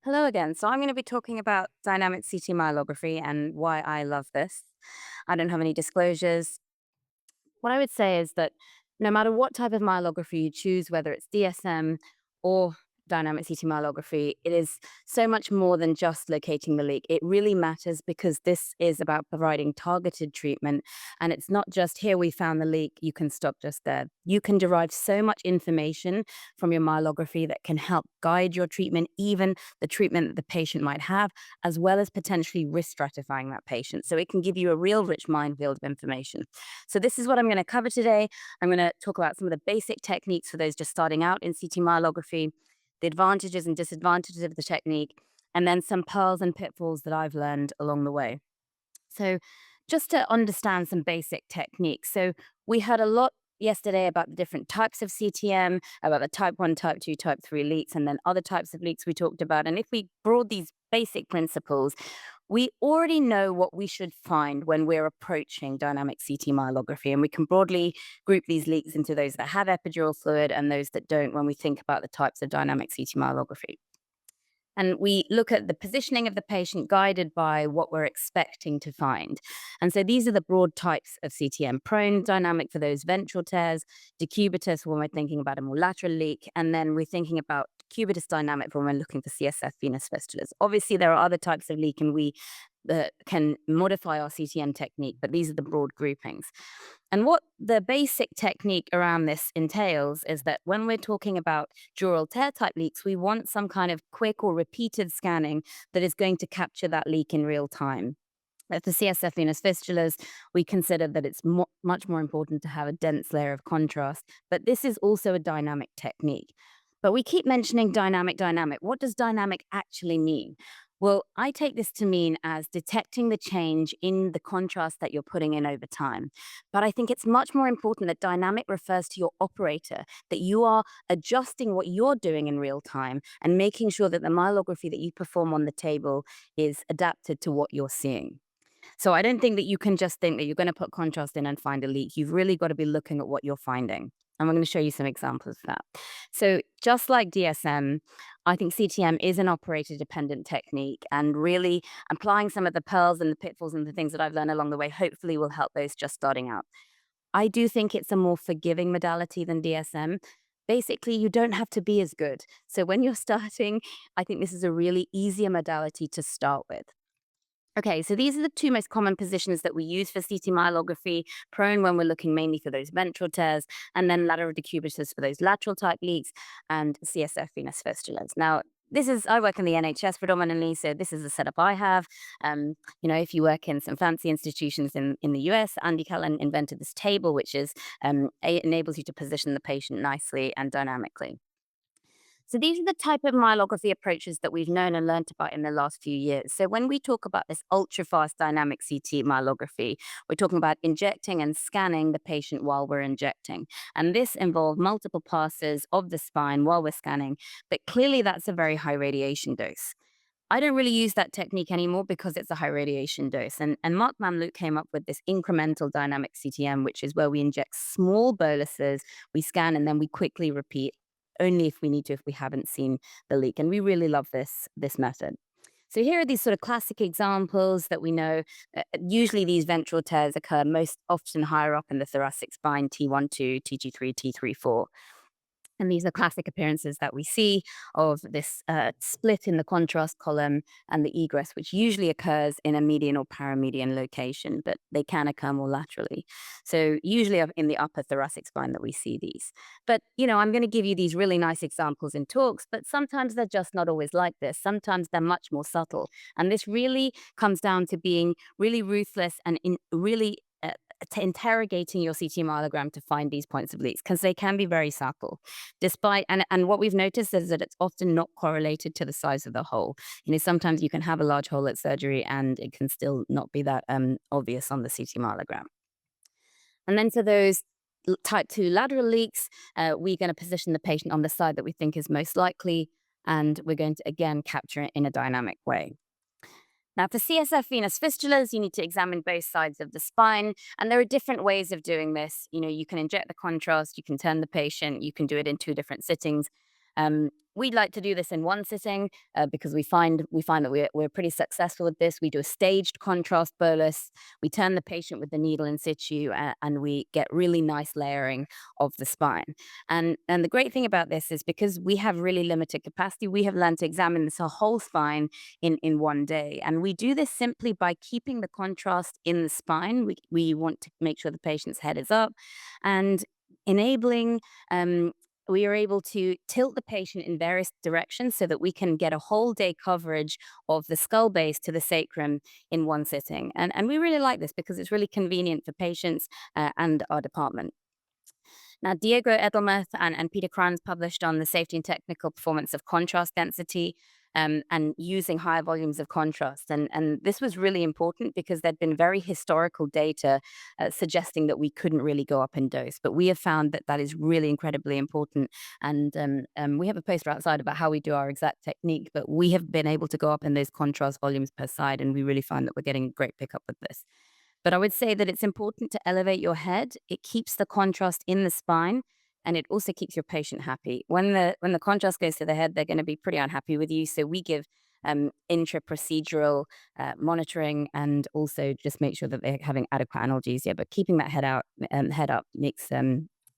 Hello again. So I'm going to be talking about dynamic CT myelography and why I love this. I don't have any disclosures. What I would say is that no matter what type of myelography you choose, whether it's DSM or dynamic CT myelography, it is so much more than just locating the leak. It really matters because this is about providing targeted treatment. And it's not just here we found the leak, you can stop just there. You can derive so much information from your myelography that can help guide your treatment, even the treatment that the patient might have, as well as potentially risk stratifying that patient. So it can give you a real rich minefield of information. So this is what I'm going to cover today. I'm going to talk about some of the basic techniques for those just starting out in CT myelography, the advantages and disadvantages of the technique, and then some pearls and pitfalls that I've learned along the way. So just to understand some basic techniques. So we heard a lot yesterday about the different types of CTM, about the type 1, type 2, type 3 leaks, and then other types of leaks we talked about. And if we broad these basic principles, we already know what we should find when we're approaching dynamic CT myelography. And we can broadly group these leaks into those that have epidural fluid and those that don't when we think about the types of dynamic CT myelography. And we look at the positioning of the patient guided by what we're expecting to find. And so these are the broad types of CTM: prone dynamic for those ventral tears, decubitus when we're thinking about a more lateral leak, and then we're thinking about cubitus dynamic when we're looking for CSF-Venous fistulas. Obviously, there are other types of leak, and we can modify our CTM technique, but these are the broad groupings. And what the basic technique around this entails is that when we're talking about dural tear type leaks, we want some kind of quick or repeated scanning that is going to capture that leak in real time. At the CSF venous fistulas, we consider that it's much more important to have a dense layer of contrast, but this is also a dynamic technique. But we keep mentioning dynamic, dynamic. What does dynamic actually mean? Well, I take this to mean as detecting the change in the contrast that you're putting in over time. But I think it's much more important that dynamic refers to your operator, that you are adjusting what you're doing in real time and making sure that the myelography that you perform on the table is adapted to what you're seeing. So I don't think that you can just think that you're going to put contrast in and find a leak. You've really got to be looking at what you're finding. And I'm going to show you some examples of that. So just like DSM, I think CTM is an operator dependent technique, and really applying some of the pearls and the pitfalls and the things that I've learned along the way hopefully will help those just starting out. I do think it's a more forgiving modality than DSM. Basically, you don't have to be as good. So when you're starting, I think this is a really easier modality to start with. Okay, so these are the two most common positions that we use for CT myelography: prone when we're looking mainly for those ventral tears, and then lateral decubitus for those lateral type leaks, and CSF venous fistulas. Now, I work in the NHS predominantly, so this is the setup I have. If you work in some fancy institutions in the US, Andy Cullen invented this table, which enables you to position the patient nicely and dynamically. So these are the type of myelography approaches that we've known and learned about in the last few years. So when we talk about this ultra-fast dynamic CT myelography, we're talking about injecting and scanning the patient while we're injecting. And this involves multiple passes of the spine while we're scanning, but clearly that's a very high radiation dose. I don't really use that technique anymore because it's a high radiation dose. And Mark Mamluk came up with this incremental dynamic CTM, which is where we inject small boluses, we scan, and then we quickly repeat only if we need to, if we haven't seen the leak. And we really love this method. So here are these sort of classic examples that we know. Usually these ventral tears occur most often higher up in the thoracic spine: T1, 2, T2, 3, T3, 4. And these are classic appearances that we see of this split in the contrast column and the egress, which usually occurs in a median or paramedian location, but they can occur more laterally. So usually in the upper thoracic spine that we see these. But, I'm going to give you these really nice examples in talks, but sometimes they're just not always like this. Sometimes they're much more subtle. And this really comes down to being really ruthless and really to interrogating your CT myelogram to find these points of leaks, because they can be very subtle. And what we've noticed is that it's often not correlated to the size of the hole. Sometimes you can have a large hole at surgery and it can still not be that obvious on the CT myelogram. And then for those type 2 lateral leaks, we're going to position the patient on the side that we think is most likely, and we're going to again capture it in a dynamic way. Now, for CSF venous fistulas, you need to examine both sides of the spine, and there are different ways of doing this. You can inject the contrast, you can turn the patient, you can do it in two different sittings. We like to do this in one sitting because we find that we're pretty successful with this. We do a staged contrast bolus. We turn the patient with the needle in situ, and we get really nice layering of the spine. And the great thing about this is because we have really limited capacity, we have learned to examine this whole spine in one day. And we do this simply by keeping the contrast in the spine. We want to make sure the patient's head is up and enabling we are able to tilt the patient in various directions so that we can get a whole day coverage of the skull base to the sacrum in one sitting. And we really like this because it's really convenient for patients and our department. Now, Diego Edelmuth and Peter Kranz published on the safety and technical performance of contrast density and using higher volumes of contrast. And this was really important because there'd been very historical data suggesting that we couldn't really go up in dose. But we have found that that is really incredibly important. And we have a poster outside about how we do our exact technique, but we have been able to go up in those contrast volumes per side. And we really find that we're getting great pickup with this. But I would say that it's important to elevate your head. It keeps the contrast in the spine, and it also keeps your patient happy. When the contrast goes to the head, they're going to be pretty unhappy with you. So we give intra-procedural monitoring and also just make sure that they're having adequate analgesia. But keeping that head up makes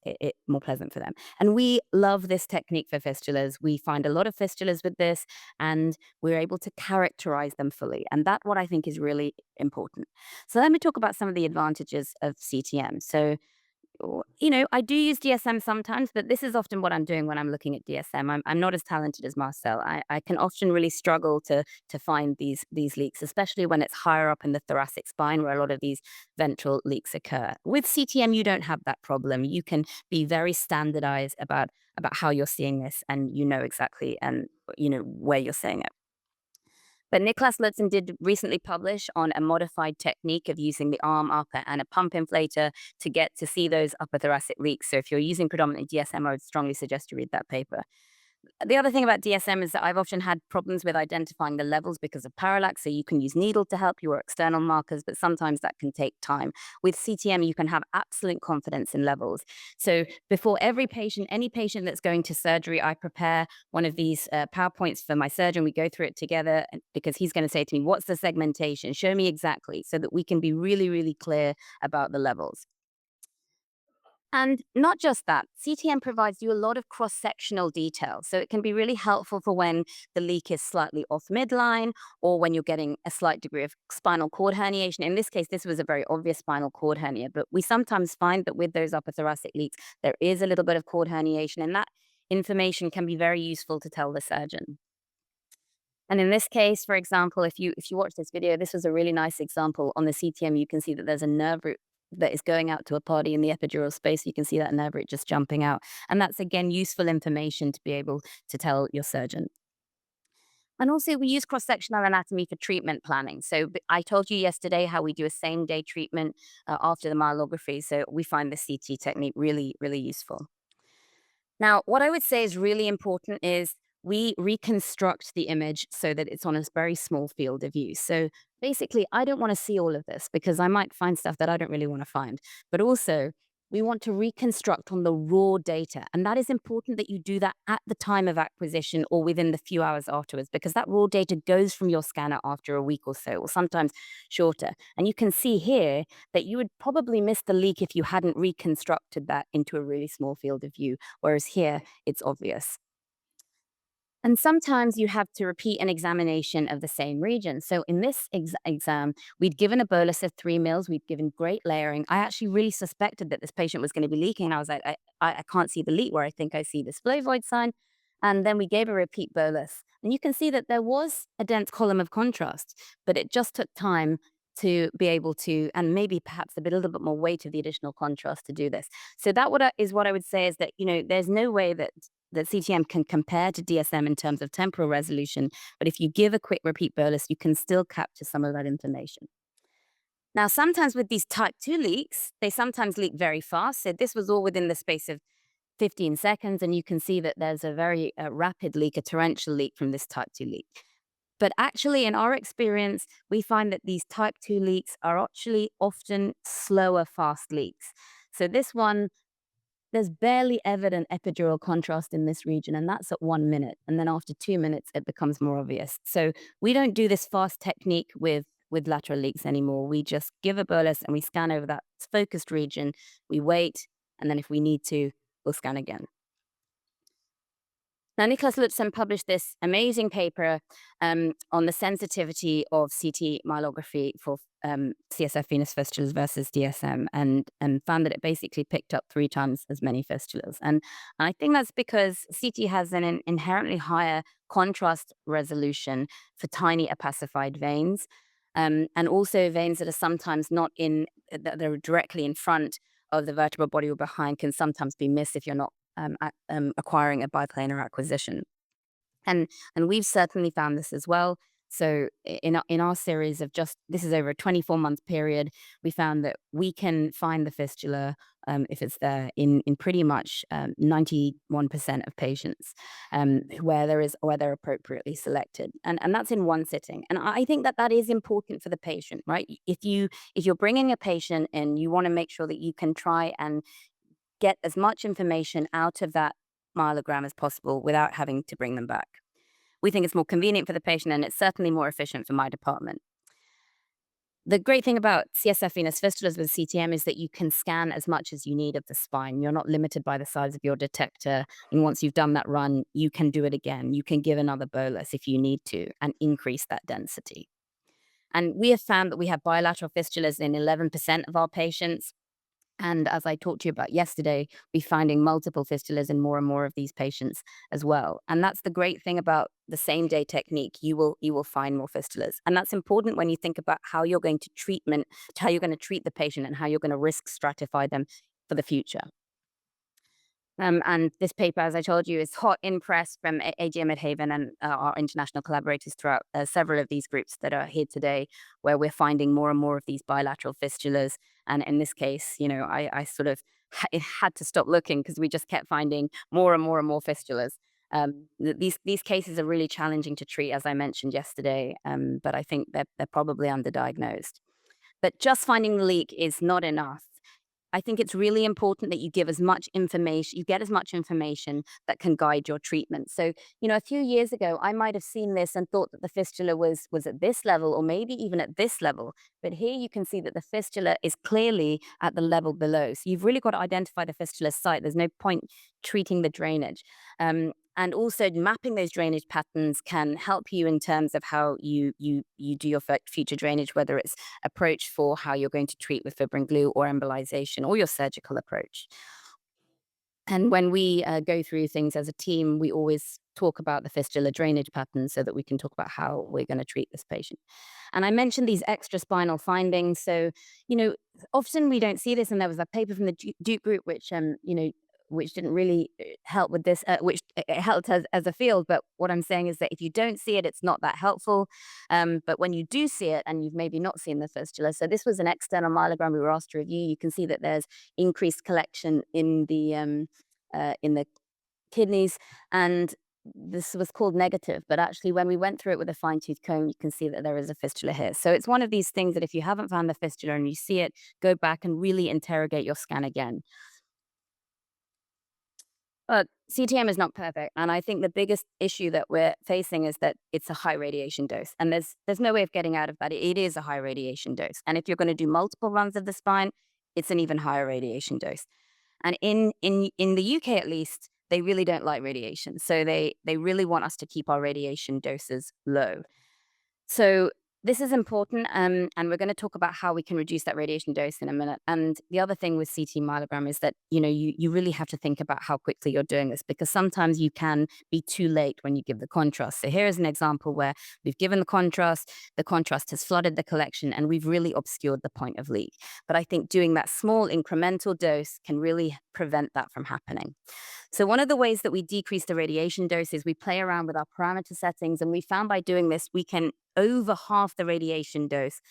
it more pleasant for them. And we love this technique for fistulas. We find a lot of fistulas with this, and we're able to characterize them fully. And that's what I think is really important. So let me talk about some of the advantages of CTM. So I do use DSM sometimes, but this is often what I'm doing when I'm looking at DSM. I'm not as talented as Marcel. I can often really struggle to find these leaks, especially when it's higher up in the thoracic spine where a lot of these ventral leaks occur. With CTM, you don't have that problem. You can be very standardized about how you're seeing this, and you know exactly where you're seeing it. But Niklas Lutzen did recently publish on a modified technique of using the arm upper and a pump inflator to get to see those upper thoracic leaks. So if you're using predominantly DSM, I would strongly suggest you read that paper. The other thing about DSM is that I've often had problems with identifying the levels because of parallax. So you can use needle to help you or external markers, but sometimes that can take time. With CTM, you can have absolute confidence in levels. So before every patient, any patient that's going to surgery, I prepare one of these PowerPoints for my surgeon. We go through it together because he's going to say to me, what's the segmentation? Show me exactly so that we can be really, really clear about the levels. And not just that, CTM provides you a lot of cross-sectional detail. So it can be really helpful for when the leak is slightly off midline or when you're getting a slight degree of spinal cord herniation. In this case, this was a very obvious spinal cord hernia, but we sometimes find that with those upper thoracic leaks, there is a little bit of cord herniation, and that information can be very useful to tell the surgeon. And in this case, for example, if you watch this video, this was a really nice example. On the CTM, you can see that there's a nerve root that is going out to a body in the epidural space. You can see that nerve root just jumping out. And that's, again, useful information to be able to tell your surgeon. And also, we use cross-sectional anatomy for treatment planning. So I told you yesterday how we do a same-day treatment after the myelography. So we find the CT technique really, really useful. Now, what I would say is really important is we reconstruct the image so that it's on a very small field of view. So basically, I don't want to see all of this because I might find stuff that I don't really want to find. But also, we want to reconstruct on the raw data. And that is important that you do that at the time of acquisition or within the few hours afterwards, because that raw data goes from your scanner after a week or so, or sometimes shorter. And you can see here that you would probably miss the leak if you hadn't reconstructed that into a really small field of view, whereas here it's obvious. And sometimes you have to repeat an examination of the same region. So in this exam, we'd given a bolus of 3 mils. We'd given great layering. I actually really suspected that this patient was going to be leaking. And I was like, I can't see the leak where I think I see this flavoid sign. And then we gave a repeat bolus. And you can see that there was a dense column of contrast, but it just took time to be able to, and maybe perhaps a little bit more weight of the additional contrast to do this. So that is what I would say is that, there's no way that CTM can compare to DSM in terms of temporal resolution, but if you give a quick repeat bolus, you can still capture some of that information. Now, sometimes with these type 2 leaks, they sometimes leak very fast. So this was all within the space of 15 seconds, and you can see that there's a very rapid leak, a torrential leak from this type 2 leak. But actually, in our experience, we find that these type 2 leaks are actually often slower, fast leaks. So this one there's barely evident epidural contrast in this region, and that's at 1 minute. And then after 2 minutes, it becomes more obvious. So we don't do this fast technique with lateral leaks anymore. We just give a bolus and we scan over that focused region. We wait, and then if we need to, we'll scan again. Now, Niklas Lutzen published this amazing paper on the sensitivity of CT myelography for CSF venous fistulas versus DSM, and found that it basically picked up 3 times as many fistulas. And I think that's because CT has an inherently higher contrast resolution for tiny opacified veins, and also veins that are sometimes not in, that are directly in front of the vertebral body or behind, can sometimes be missed if you're not acquiring a biplanar acquisition. And we've certainly found this as well. So in our series of this is over a 24-month period, we found that we can find the fistula, if it's there, in pretty much 91% of patients, where they're appropriately selected, and that's in one sitting. And I think that is important for the patient, right? If you're bringing a patient in, you want to make sure that you can try and get as much information out of that myelogram as possible without having to bring them back. We think it's more convenient for the patient, and it's certainly more efficient for my department. The great thing about CSF venous fistulas with CTM is that you can scan as much as you need of the spine. You're not limited by the size of your detector. And once you've done that run, you can do it again. You can give another bolus if you need to and increase that density. And we have found that we have bilateral fistulas in 11% of our patients. And as I talked to you about yesterday, we're finding multiple fistulas in more and more of these patients as well. And that's the great thing about the same day technique. You will find more fistulas. And that's important when you think about how you're going to treat the patient and how you're going to risk stratify them for the future. And this paper, as I told you, is hot in press from AGM at Haven and our international collaborators throughout several of these groups that are here today, where we're finding more and more of these bilateral fistulas. And in this case, I sort of had to stop looking because we just kept finding more and more and more fistulas. These cases are really challenging to treat, as I mentioned yesterday, but I think they're probably underdiagnosed. But just finding the leak is not enough. I think it's really important that you get as much information that can guide your treatment. So, a few years ago, I might have seen this and thought that the fistula was at this level or maybe even at this level. But here you can see that the fistula is clearly at the level below. So you've really got to identify the fistula site. There's no point treating the drainage. And also mapping those drainage patterns can help you in terms of how you do your future drainage, whether it's approach for how you're going to treat with fibrin glue or embolization or your surgical approach. And when we go through things as a team, we always talk about the fistula drainage pattern so that we can talk about how we're going to treat this patient. And I mentioned these extra spinal findings. So, often we don't see this. And there was a paper from the Duke group, which didn't really help with this, which it helped as a field. But what I'm saying is that if you don't see it, it's not that helpful. But when you do see it and you've maybe not seen the fistula, so this was an external myelogram we were asked to review, you can see that there's increased collection in the kidneys, and this was called negative. But actually, when we went through it with a fine-tooth comb, you can see that there is a fistula here. So it's one of these things that if you haven't found the fistula and you see it, go back and really interrogate your scan again. But CTM is not perfect, and I think the biggest issue that we're facing is that it's a high radiation dose, and there's no way of getting out of that. It is a high radiation dose, and if you're going to do multiple runs of the spine, it's an even higher radiation dose. And in the UK at least, they really don't like radiation, so they really want us to keep our radiation doses low. So this is important, and we're going to talk about how we can reduce that radiation dose in a minute. And the other thing with CT myelogram is that, you really have to think about how quickly you're doing this, because sometimes you can be too late when you give the contrast. So here is an example where we've given the contrast has flooded the collection, and we've really obscured the point of leak. But I think doing that small incremental dose can really prevent that from happening. So one of the ways that we decrease the radiation dose is we play around with our parameter settings, and we found by doing this, we can over half the radiation dose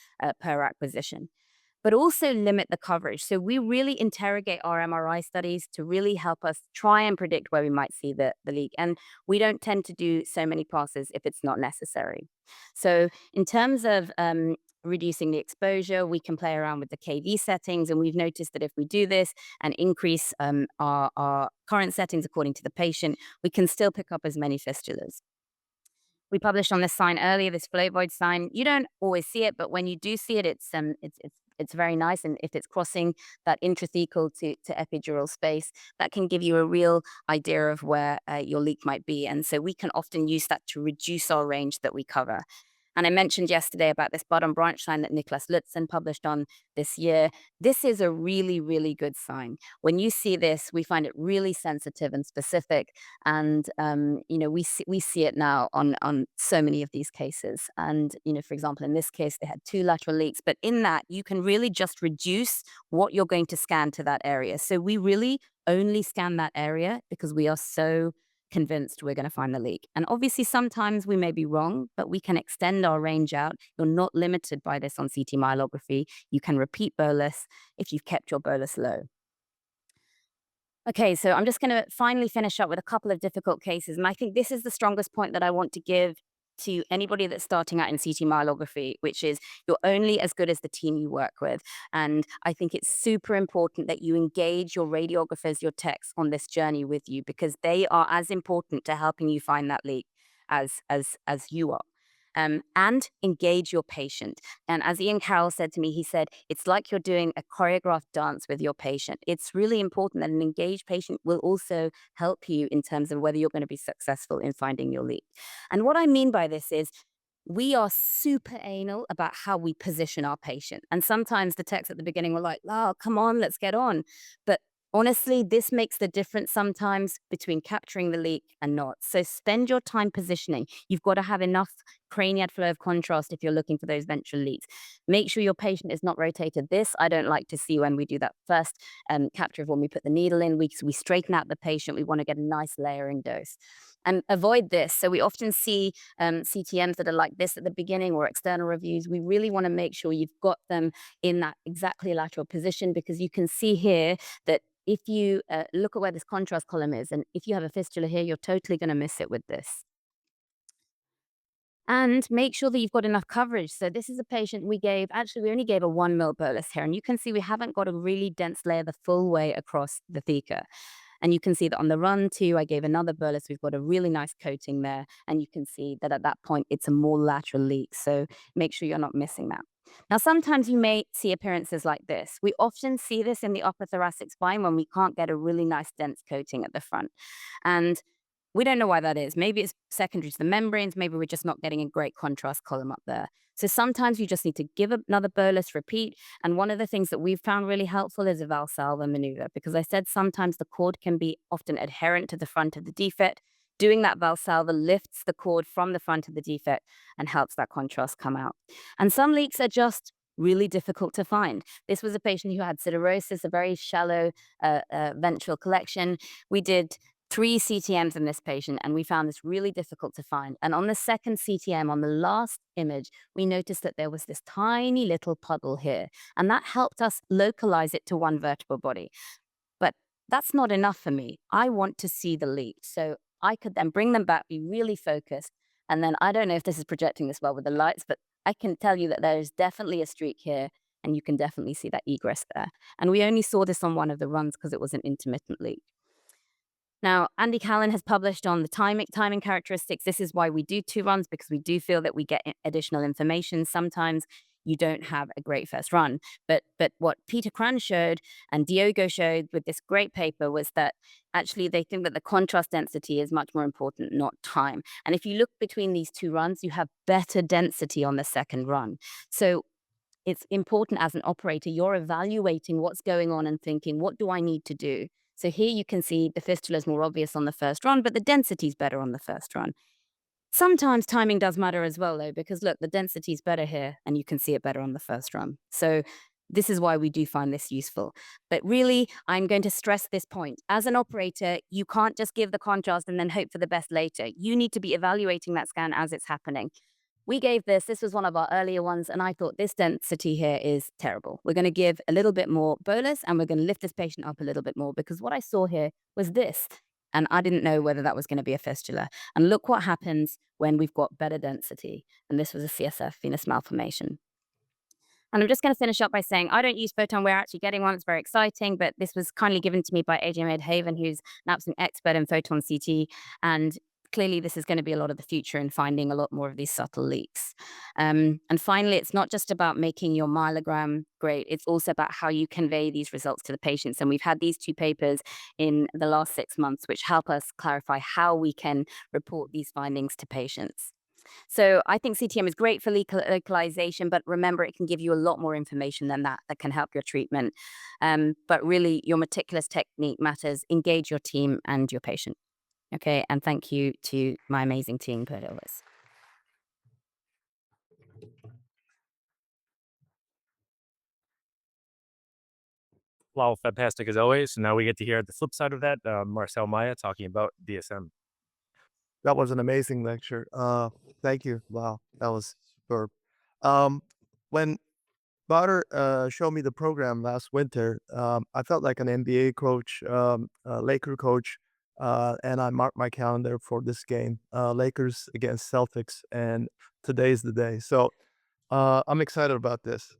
per acquisition, but also limit the coverage. So we really interrogate our MRI studies to really help us try and predict where we might see the leak. And we don't tend to do so many passes if it's not necessary. So in terms of reducing the exposure. We can play around with the KV settings, and we've noticed that if we do this and increase our current settings according to the patient, we can still pick up as many fistulas. We published on this sign earlier, this flavoid sign. You don't always see it, but when you do see it, it's very nice. And if it's crossing that intrathecal to epidural space, that can give you a real idea of where your leak might be. And so we can often use that to reduce our range that we cover. And I mentioned yesterday about this bottom branch sign that Niklas Lutzen published on this year. This is a really, really good sign. When you see this, we find it really sensitive and specific. And, we see it now on so many of these cases. And, for example, in this case, they had 2 lateral leaks. But in that, you can really just reduce what you're going to scan to that area. So we really only scan that area because we are so convinced we're going to find the leak. And obviously, sometimes we may be wrong, but we can extend our range out. You're not limited by this on CT myelography. You can repeat bolus if you've kept your bolus low. Okay, so I'm just going to finally finish up with a couple of difficult cases. And I think this is the strongest point that I want to give to anybody that's starting out in CT myelography, which is you're only as good as the team you work with. And I think it's super important that you engage your radiographers, your techs on this journey with you, because they are as important to helping you find that leak as you are. And engage your patient. And as Ian Carroll said to me, he said, it's like you're doing a choreographed dance with your patient. It's really important that an engaged patient will also help you in terms of whether you're going to be successful in finding your leak. And what I mean by this is we are super anal about how we position our patient. And sometimes the techs at the beginning were like, oh, come on, let's get on. But honestly, this makes the difference sometimes between capturing the leak and not. So spend your time positioning. You've got to have enough cranial flow of contrast if you're looking for those ventral leaks. Make sure your patient is not rotated. This I don't like to see when we do that first capture of when we put the needle in. We straighten out the patient. We want to get a nice layering dose. And avoid this. So we often see CTMs that are like this at the beginning or external reviews. We really want to make sure you've got them in that exactly lateral position, because you can see here that if you look at where this contrast column is, and if you have a fistula here, you're totally going to miss it with this. And make sure that you've got enough coverage. So this is a patient we only gave a 1 mil bolus here. And you can see we haven't got a really dense layer the full way across the theca. And you can see that on the run too, I gave another bolus. We've got a really nice coating there. And you can see that at that point, it's a more lateral leak. So make sure you're not missing that. Now, sometimes you may see appearances like this. We often see this in the upper thoracic spine when we can't get a really nice dense coating at the front. And we don't know why that is. Maybe it's secondary to the membranes. Maybe we're just not getting a great contrast column up there. So sometimes you just need to give another bolus, repeat. And one of the things that we've found really helpful is a Valsalva maneuver, because I said sometimes the cord can be often adherent to the front of the defect. Doing that Valsalva lifts the cord from the front of the defect and helps that contrast come out. And some leaks are just really difficult to find. This was a patient who had siderosis, a very shallow ventral collection. We did 3 CTMs in this patient, and we found this really difficult to find. And on the second CTM, on the last image, we noticed that there was this tiny little puddle here, and that helped us localize it to one vertebral body. But that's not enough for me. I want to see the leak. So I could then bring them back, be really focused. And then I don't know if this is projecting this well with the lights, but I can tell you that there is definitely a streak here, and you can definitely see that egress there. And we only saw this on one of the runs because it was an intermittent leak. Now, Andy Callan has published on the timing characteristics. This is why we do 2 runs, because we do feel that we get additional information. Sometimes you don't have a great first run. But what Peter Cran showed and Diogo showed with this great paper was that actually they think that the contrast density is much more important, not time. And if you look between these 2 runs, you have better density on the second run. So it's important as an operator, you're evaluating what's going on and thinking, what do I need to do? So here you can see the fistula is more obvious on the first run, but the density is better on the first run. Sometimes timing does matter as well, though, because look, the density is better here, and you can see it better on the first run. So this is why we do find this useful. But really, I'm going to stress this point. As an operator, you can't just give the contrast and then hope for the best later. You need to be evaluating that scan as it's happening. We gave this was one of our earlier ones, and I thought this density here is terrible. We're going to give a little bit more bolus, and we're going to lift this patient up a little bit more, because what I saw here was this, and I didn't know whether that was going to be a fistula. And look what happens when we've got better density. And this was a CSF venous malformation. And I'm just going to finish up by saying I don't use photon. We're actually getting one. It's very exciting, but this was kindly given to me by AJ Medhaven, who's an absolute expert in photon CT. And clearly, this is going to be a lot of the future in finding a lot more of these subtle leaks. And finally, it's not just about making your myelogram great. It's also about how you convey these results to the patients. And we've had these 2 papers in the last 6 months, which help us clarify how we can report these findings to patients. So I think CTM is great for localization, but remember, it can give you a lot more information than that that can help your treatment. But really, your meticulous technique matters. Engage your team and your patient. Okay, and thank you to my amazing team for all this. Well, fantastic as always. Now we get to hear the flip side of that, Marcel Maya talking about DSM. That was an amazing lecture. Thank you. Wow, that was superb. Um, when Bader showed me the program last winter, I felt like an NBA coach, a Laker coach, and I marked my calendar for this game, Lakers against Celtics, and today's the day. So I'm excited about this.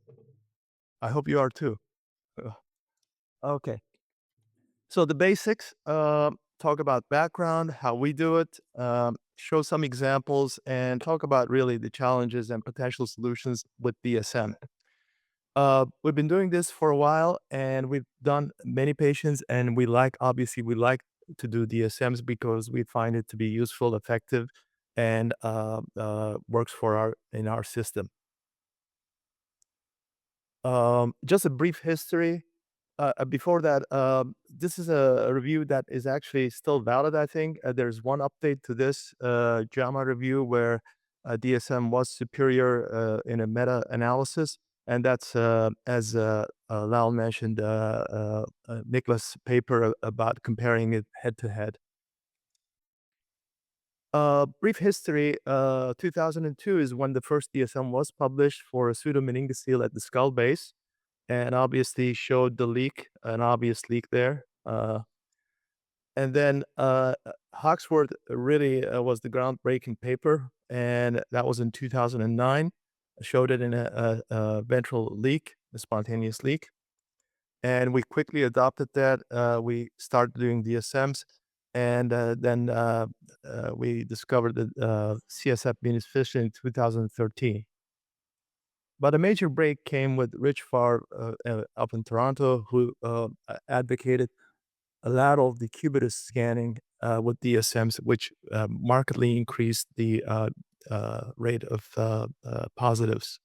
I hope you are too. Uh, Okay. So the basics, talk about background, how we do it, show some examples, and talk about really the challenges and potential solutions with DSM. We've been doing this for a while, and we've done many patients, and obviously, we like to do DSMs because we find it to be useful, effective, and works in our system. Just a brief history. Before that, this is a review that is actually still valid, I think. There's one update to this JAMA review where DSM was superior in a meta-analysis, and that's, as Lal mentioned, Nicholas' paper about comparing it head-to-head. Brief history, 2002 is when the first DSM was published for a pseudomeningocele at the skull base, and obviously showed the leak, an obvious leak there. And then Hawksworth really was the groundbreaking paper, and that was in 2009. Showed it in a ventral leak, a spontaneous leak. And we quickly adopted that. We started doing DSMs, and then we discovered the CSF-Venous fistula in 2013. But a major break came with Rich Farr up in Toronto, who advocated a lateral decubitus scanning with DSMs, which markedly increased the rate of positives.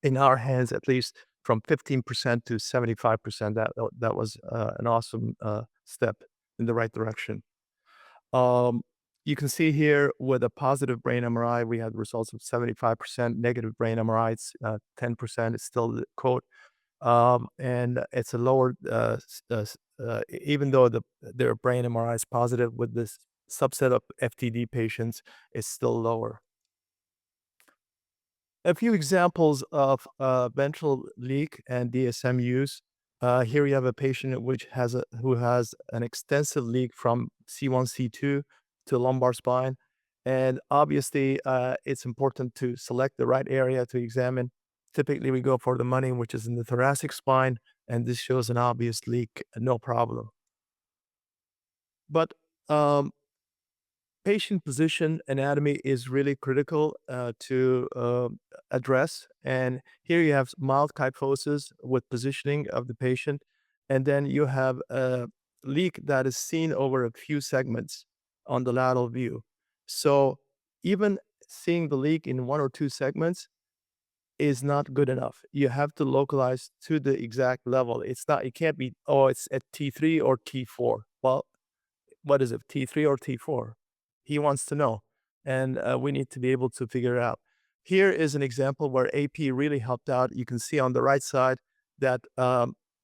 In our hands, at least from 15% to 75%. That was an awesome step in the right direction. Um, you can see here with a positive brain MRI, we had results of 75%. Negative brain MRI, it's 10%. It's still the code. And it's a lower, even though their brain MRI is positive, with this subset of FTD patients, it's still lower. A few examples of ventral leak and DSM use. Here we have a patient who has an extensive leak from C1, C2 to lumbar spine. And obviously, it's important to select the right area to examine. Typically, we go for the money, which is in the thoracic spine, and this shows an obvious leak, no problem. But patient position anatomy is really critical to address. And here you have mild kyphosis with positioning of the patient. And then you have a leak that is seen over a few segments on the lateral view. So even seeing the leak in one or two segments is not good enough. You have to localize to the exact level. It can't be, oh, it's at T3 or T4. Well, what is it, T3 or T4? He wants to know, and we need to be able to figure it out. Here is an example where AP really helped out. You can see on the right side that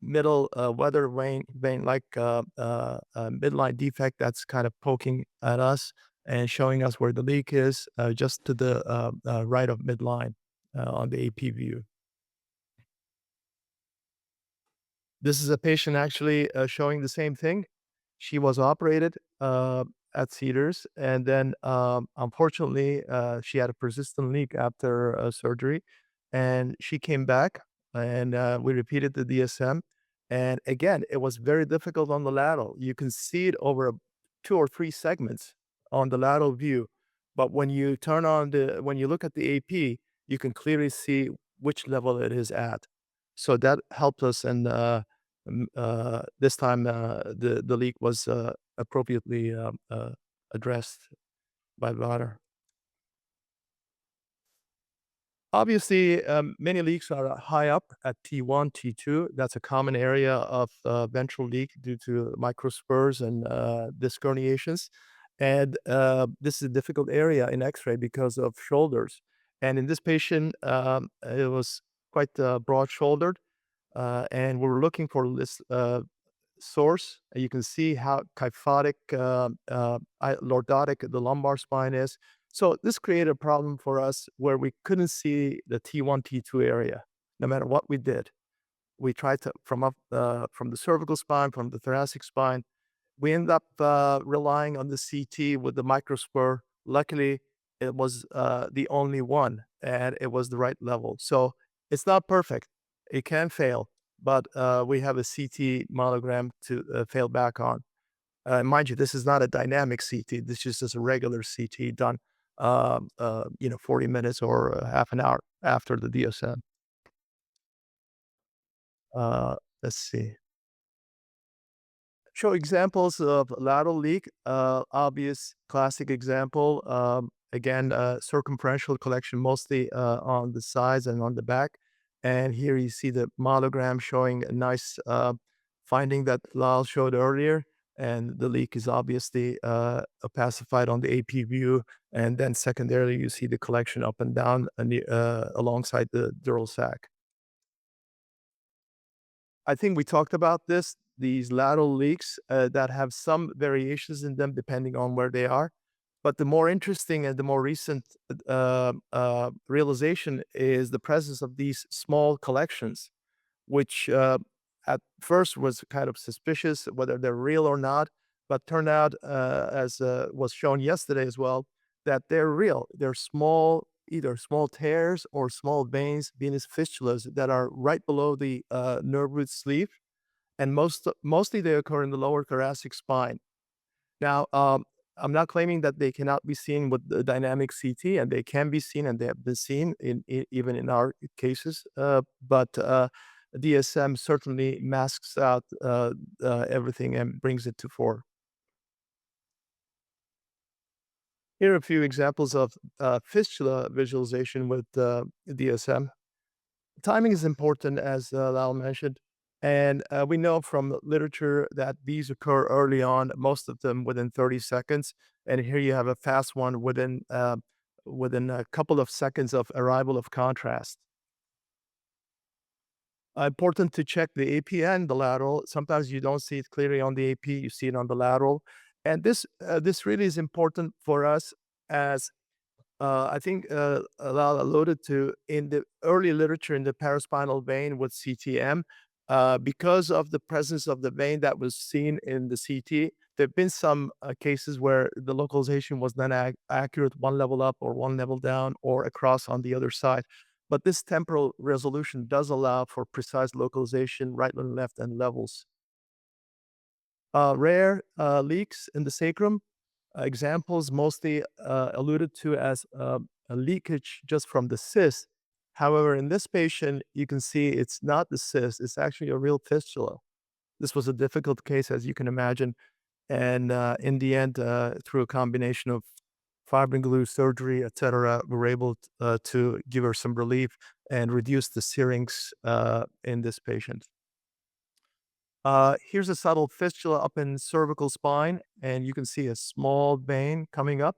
middle weather vein-like midline defect that's kind of poking at us and showing us where the leak is, just to the right of midline on the AP view. This is a patient actually showing the same thing. She was operated at Cedars, and then unfortunately, she had a persistent leak after surgery, and she came back, and we repeated the DSM. And again, it was very difficult on the lateral. You can see it over 2 or 3 segments on the lateral view. But when you when you look at the AP, you can clearly see which level it is at. So that helped us. And this time, the leak was appropriately addressed by water. Obviously, many leaks are high up at T1, T2. That's a common area of ventral leak due to microspurs and disc herniations. And this is a difficult area in X-ray because of shoulders. And in this patient, it was quite broad-shouldered, and we were looking for this source. And you can see how kyphotic, lordotic the lumbar spine is. So this created a problem for us where we couldn't see the T1, T2 area, no matter what we did. We tried to from the cervical spine, from the thoracic spine. We ended up relying on the CT with the microspur. Luckily, it was the only one, and it was the right level. So it's not perfect. It can fail, but we have a CT myelogram to fail back on. Mind you, this is not a dynamic CT. This is just a regular CT done, 40 minutes or half an hour after the DSM. Let's see. Show examples of lateral leak. Obvious classic example. Again, circumferential collection mostly on the sides and on the back. And here you see the myelogram showing a nice finding that Lal showed earlier. And the leak is obviously opacified on the AP view. And then secondarily, you see the collection up and down and alongside the dural sac. I think we talked about this, these lateral leaks that have some variations in them depending on where they are. But the more interesting and the more recent realization is the presence of these small collections, which at first was kind of suspicious whether they're real or not, but turned out, as was shown yesterday as well, that they're real. They're small, either small tears or small veins, venous fistulas that are right below the nerve root sleeve, and mostly they occur in the lower thoracic spine. Now, I'm not claiming that they cannot be seen with the dynamic CT, and they can be seen, and they have been seen even in our cases. But DSM certainly masks out everything and brings it to fore. Here are a few examples of fistula visualization with DSM. Timing is important, as Lal mentioned, and we know from literature that these occur early on, most of them within 30 seconds. And here you have a fast one within a couple of seconds of arrival of contrast. Important to check the AP and the lateral. Sometimes you don't see it clearly on the AP, you see it on the lateral. And this really is important for us as I think Lal alluded to in the early literature in the paraspinal vein with CTM, because of the presence of the vein that was seen in the CT, there have been some cases where the localization was not accurate, one level up or one level down or across on the other side. But this temporal resolution does allow for precise localization, right and left, and levels. Rare leaks in the sacrum. Examples mostly alluded to as a leakage just from the cyst. However, in this patient, you can see it's not the cyst, it's actually a real fistula. This was a difficult case, as you can imagine. And in the end, through a combination of fibrin glue surgery, etc., we were able to give her some relief and reduce the syrinx in this patient. Here's a subtle fistula up in cervical spine, and you can see a small vein coming up.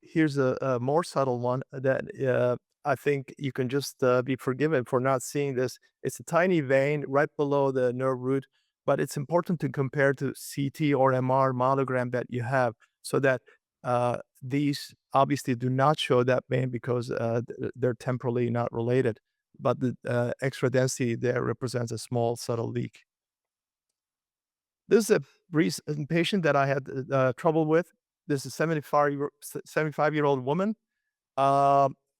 Here's a more subtle one that I think you can just be forgiven for not seeing this. It's a tiny vein right below the nerve root, but it's important to compare to CT or MR myelogram that you have so that these obviously do not show that vein because they're temporally not related. But the extra density there represents a small subtle leak. This is a recent patient that I had trouble with. This is a 75-year-old woman.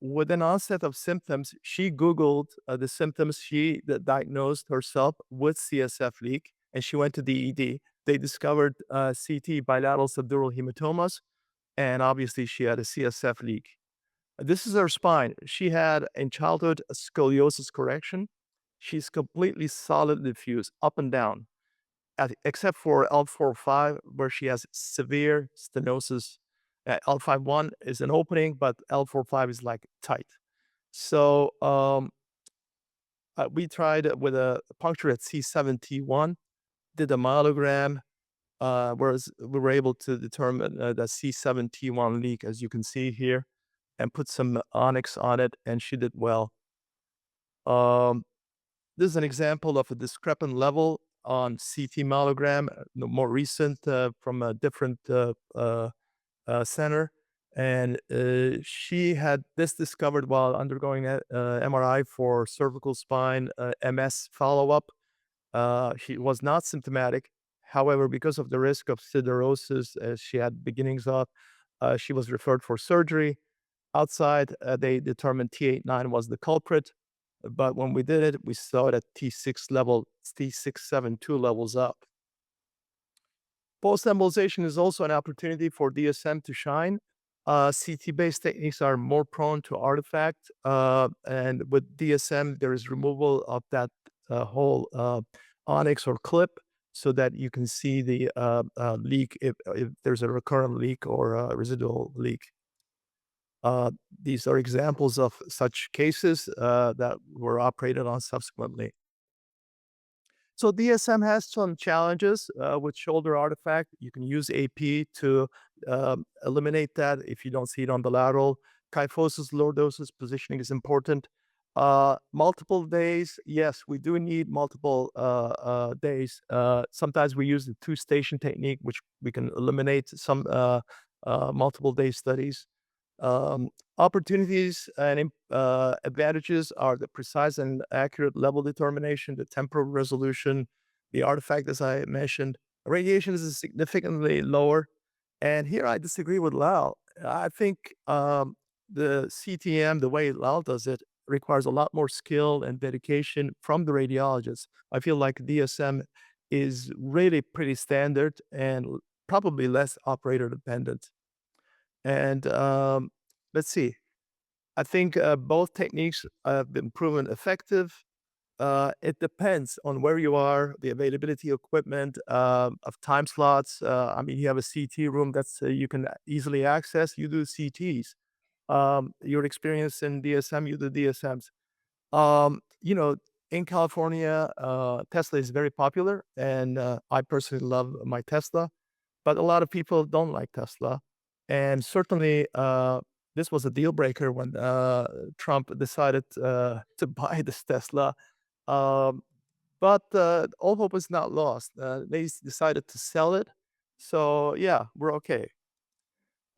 with an onset of symptoms, she Googled the symptoms. She diagnosed herself with CSF leak, and she went to the ED. They discovered CT bilateral subdural hematomas, and obviously she had a CSF leak. This is her spine. She had in childhood a scoliosis correction. She's completely solid diffuse, up and down, except for L4-5, where she has severe stenosis. L5-1 is an opening, but L4-5 is like tight. So we tried with a puncture at C7T1, did a myelogram, whereas we were able to determine the C7T1 leak, as you can see here, and put some onyx on it, and she did well. This is an example of a discrepant level on CT myelogram, more recent from a different center. And she had this discovered while undergoing MRI for cervical spine MS follow-up. She was not symptomatic. However, because of the risk of siderosis, as she had beginnings of, she was referred for surgery. Outside, they determined T8-9 was the culprit. But when we did it, we saw it at T672 levels up. Post-embolization is also an opportunity for DSM to shine. CT-based techniques are more prone to artifact, and with DSM, there is removal of that whole onyx or clip so that you can see the leak if there's a recurrent leak or a residual leak. These are examples of such cases that were operated on subsequently. So DSM has some challenges with shoulder artifact. You can use AP to eliminate that if you don't see it on the lateral. Kyphosis, lordosis positioning is important. Multiple days, yes, we do need multiple days. Sometimes we use the two-station technique, which we can eliminate some multiple day studies. Opportunities and advantages are the precise and accurate level determination, the temporal resolution, the artifact, as I mentioned. Radiation is significantly lower. And here I disagree with Lal. I think the CTM, the way Lal does it, requires a lot more skill and dedication from the radiologist. I feel like DSM is really pretty standard and probably less operator dependent. And let's see. I think both techniques have been proven effective. It depends on where you are, the availability of equipment, of time slots. I mean, you have a CT room that's you can easily access. You do CTs. Your experience in DSM, you do DSMs. You know, in California, Tesla is very popular, and I personally love my Tesla. But a lot of people don't like Tesla, and certainly this was a deal breaker when Trump decided to buy this Tesla. Um, but all hope is not lost. They decided to sell it, so yeah, we're okay.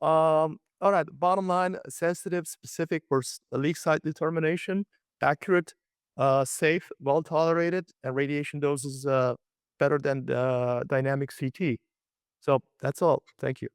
All right. Bottom line: sensitive, specific for leak site determination, accurate, safe, well tolerated, and radiation doses better than dynamic CT. So that's all. Thank you.